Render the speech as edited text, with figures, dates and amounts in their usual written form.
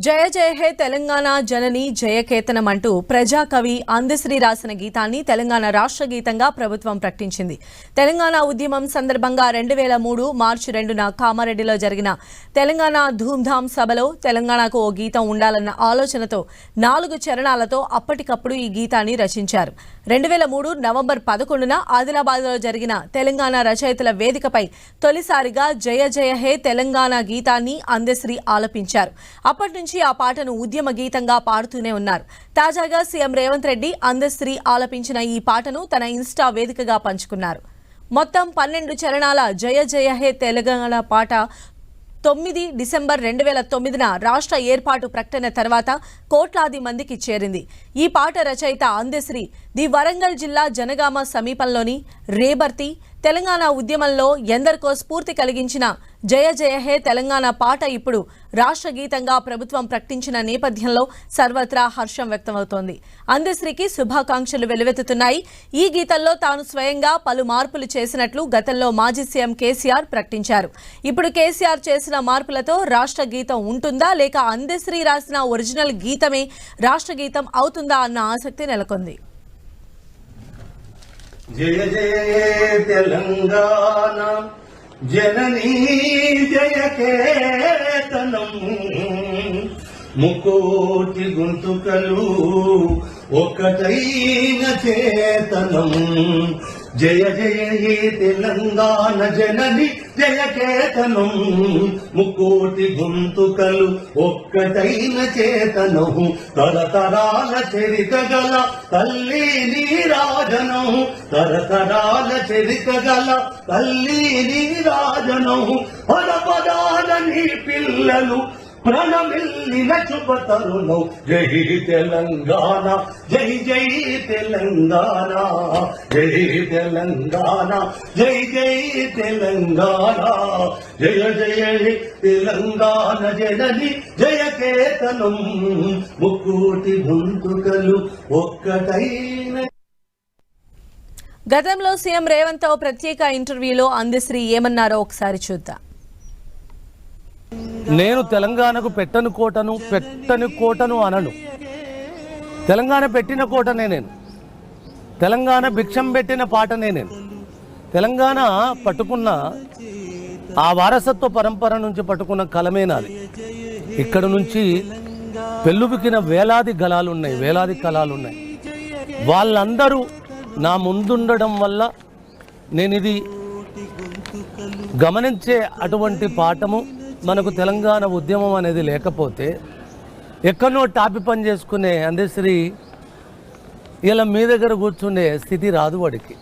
జయ జయ హే తెలంగాణ జనని జయకేతనం అంటూ ప్రజాకవి అందశ్రీ రాసిన గీతాన్ని తెలంగాణ రాష్ట్ర గీతంగా ప్రభుత్వం ప్రకటించింది. తెలంగాణ ఉద్యమం సందర్భంగా 2003 మార్చి 2న కామారెడ్డిలో జరిగిన తెలంగాణ ధూమ్ధామ్ సభలో తెలంగాణకు ఓ గీతం ఉండాలన్న ఆలోచనతో 4 చరణాలతో అప్పటికప్పుడు ఈ గీతాన్ని రచించారు. 2003 నవంబర్ 11న ఆదిలాబాద్లో జరిగిన తెలంగాణ రచయితల వేదికపై తొలిసారిగా జయ జయ హే తెలంగాణ గీతాన్ని అందశ్రీ ఆలపించారు. అప్పటి నుంచి ఆ పాటను ఉద్యమ గీతంగా పాడుతూనే ఉన్నారు. తాజాగా సీఎం రేవంత్ రెడ్డి అందశ్రీ ఆలపించిన ఈ పాటను తన ఇన్స్టా వేదికగా పంచుకున్నారు. మొత్తం 12 చరణాల జయ జయ హే తెలంగాణ పాట 9 డిసెంబర్ 2009న రాష్ట్ర ఏర్పాటు ప్రకటన తర్వాత కోట్లాది మందికి చేరింది. ఈ పాట రచయిత అందశ్రీ ది వరంగల్ జిల్లా జనగామ సమీపంలోని రేబర్తి తెలంగాణ ఉద్యమంలో ఎందరికో స్ఫూర్తి కలిగించిన జయ జయ హే తెలంగాణ పాట ఇప్పుడు రాష్ట్ర గీతంగా ప్రభుత్వం ప్రకటించిన నేపథ్యంలో సర్వత్రా హర్షం వ్యక్తమవుతోంది. అందశ్రీకి శుభాకాంక్షలు వెల్లువెత్తుతున్నాయి. ఈ గీతంలో తాను స్వయంగా పలు మార్పులు చేసినట్లు గతంలో మాజీ సీఎం కేసీఆర్ ప్రకటించారు. ఇప్పుడు కేసీఆర్ చేసిన మార్పులతో రాష్ట్ర గీతం ఉంటుందా లేక అందశ్రీ రాసిన ఒరిజినల్ గీతమే రాష్ట్ర గీతం అవుతుందా అన్న ఆసక్తి నెలకొంది. జయ జయ తెలంగాణ జననీ జయకేతనం ముకోటి గొంతుకలు ఒకటైన చేతనం. జయ జయ హే తెలంగాణ జనని జయకేతనం ముకోటి గొంతుకలు ఒక్కటైన చేతనం. తరతరాల చరిత గల తల్లి నీరాజనం తరతరాల చరిత గల తల్లి నీరాజనం. పదపదాల నీ పిల్లలు ప్రణమిల్లిన శుభతరుణం. జై తెలంగాణ జై జై తెలంగాణ జై తెలంగాణ జై జై తెలంగాణ జయ జయ తెలంగాణ జనని జయకేతనం ముక్కోటి గొంతుకలు ఒక్కటైన. గతంలో సీఎం రేవంత్ ప్రత్యేక ఇంటర్వ్యూలో అందశ్రీ ఏమన్నారో ఒకసారి చూద్దాం. నేను తెలంగాణకు పెట్టని కోటను అనను. తెలంగాణ పెట్టిన కోటనే నేను. తెలంగాణ భిక్షం పెట్టిన పాటనే నేను. తెలంగాణ పట్టుకున్న ఆ వారసత్వ పరంపర నుంచి పట్టుకున్న కలమే నాది. ఇక్కడ నుంచి పెళ్ళుబికిన వేలాది గలాలున్నాయి, వేలాది కళాలున్నాయి. వాళ్ళందరూ నా ముందుండడం వల్ల నేను ఇది గమనించే అటువంటి పాఠము. మనకు తెలంగాణ ఉద్యమం అనేది లేకపోతే ఎక్కడో టాపి పని చేసుకునే అందశ్రీ ఇలా మీ దగ్గర కూర్చునే స్థితి రాదు వాడికి.